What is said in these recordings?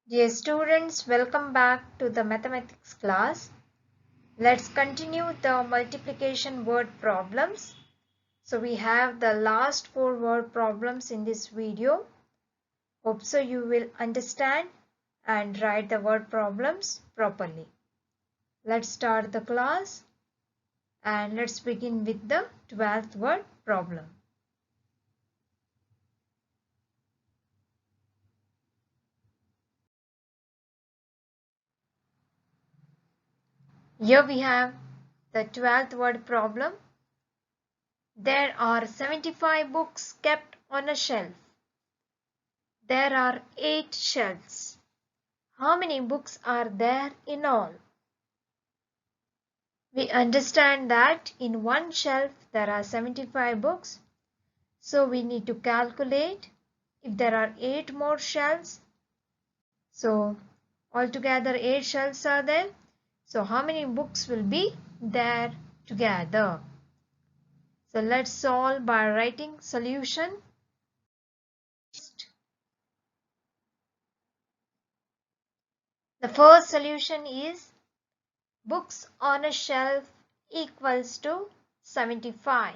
Dear students, welcome back to the mathematics class. Let's continue the multiplication word problems. So we have the last 4 word problems in this video. Hope so you will understand and write the word problems properly. Let's start the class and let's begin with the 12th word problem. Here we have the 12th word problem. There are 75 books kept on a shelf. There are 8 shelves. How many books are there in all? We understand that in one shelf there are 75 books. So we need to calculate if there are 8 more shelves. So altogether 8 shelves are there. So how many books will be there together? So let's solve by writing solution. The first solution is books on a shelf equals to 75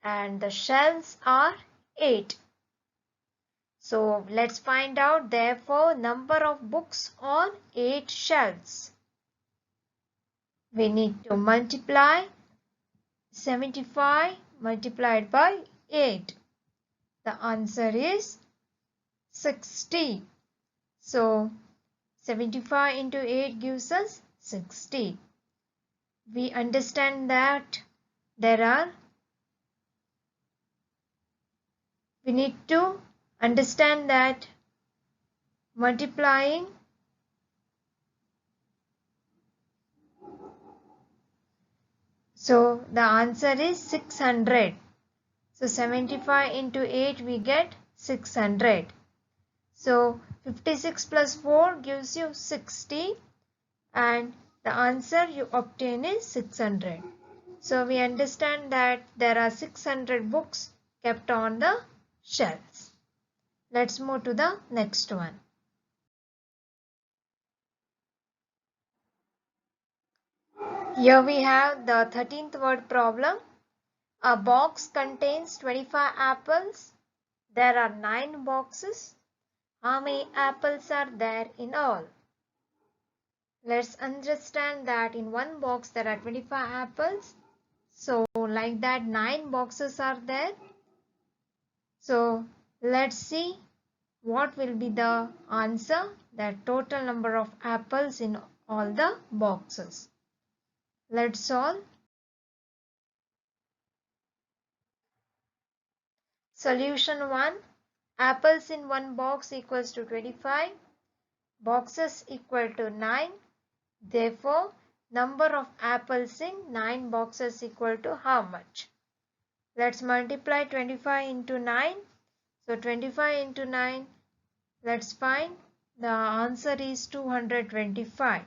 and the shelves are 8. So let's find out therefore number of books on 8 shelves. We need to multiply 75 multiplied by 8. The answer is 60. So 75 into 8 gives us 60. We understand that we need to understand that multiplying so the answer is 600. So 75 into 8 we get 600. So 56 plus 4 gives you 60 and the answer you obtain is 600. So we understand that there are 600 books kept on the shelves. Let's move to the next one. Here we have the 13th word problem. A box contains 25 apples. There are 9 boxes. How many apples are there in all? Let's understand that in one box there are 25 apples. So like that 9 boxes are there. So let's see what will be the answer, the total number of apples in all the boxes. Let's solve. Solution 1. Apples in one box equals to 25. Boxes equal to 9. Therefore, number of apples in 9 boxes equal to how much? Let's multiply 25 into 9. So 25 into 9, let's find the answer is 225.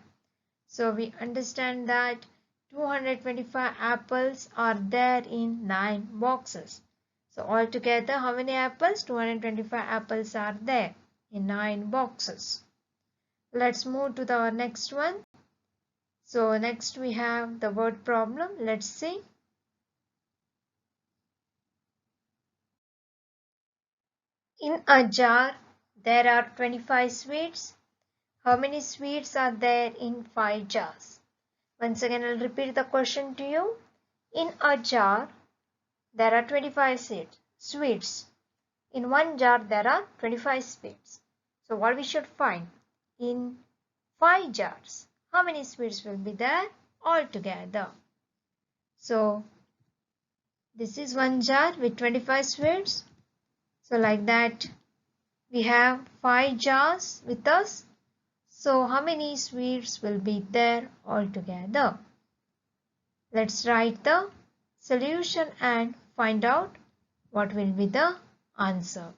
So we understand that 225 apples are there in 9 boxes. So altogether how many apples? 225 apples are there in 9 boxes. Let's move to the next one. So next we have the word problem. Let's see. In a jar there are 25 sweets. How many sweets are there in 5 jars? Once again I'll repeat the question to you. In a jar there are 25 sweets. In one jar there are 25 sweets. So what we should find? In 5 jars, how many sweets will be there altogether? So this is one jar with 25 sweets. So like that we have 5 jars with us. So how many sweets will be there altogether? Let's write the solution and find out what will be the answer.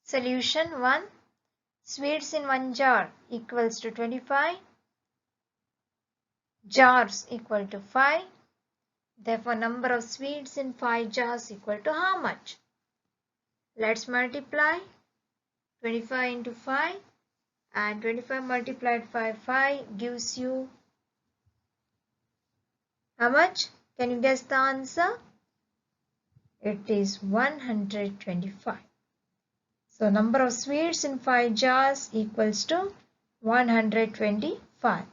Solution 1. Sweets in one jar equals to 25. Jars equal to 5. Therefore, number of sweets in 5 jars equal to how much? Let's multiply 25 into 5, and 25 multiplied by 5 gives you how much? Can you guess the answer? It is 125. So number of sweets in 5 jars equals to 125.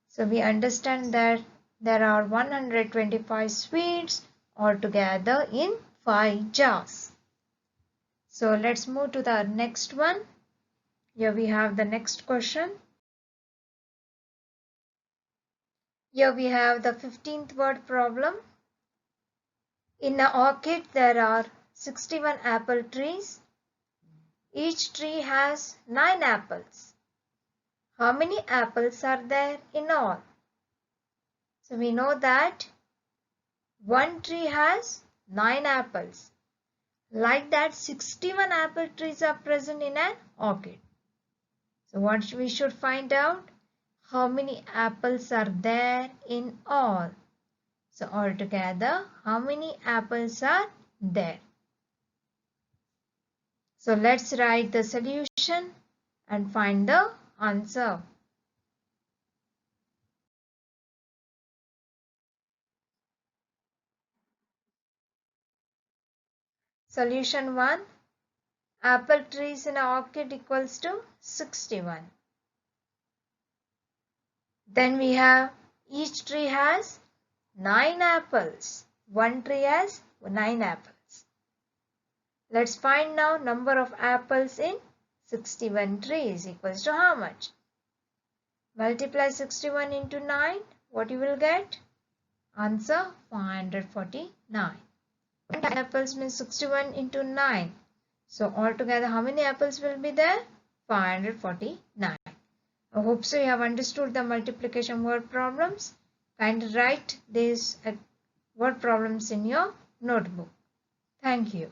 So we understand that there are 125 sweets altogether in 5 jars. So let's move to the next one. Here we have the next question. Here we have the 15th word problem. In an orchid there are 61 apple trees. Each tree has 9 apples. How many apples are there in all? So we know that one tree has 9 apples. Like that, 61 apple trees are present in an orchid. So what we should find out? How many apples are there in all? So altogether, how many apples are there? So let's write the solution and find the answer. Solution 1. Apple trees in an orchid equals to 61. Then we have each tree has 9 apples. One tree has 9 apples. Let's find now number of apples in 61 trees equals to how much? Multiply 61 into 9. What you will get? Answer 549. Apples means 61 into 9. So altogether how many apples will be there? 549. I hope so you have understood the multiplication word problems. Kindly write these word problems in your notebook. Thank you.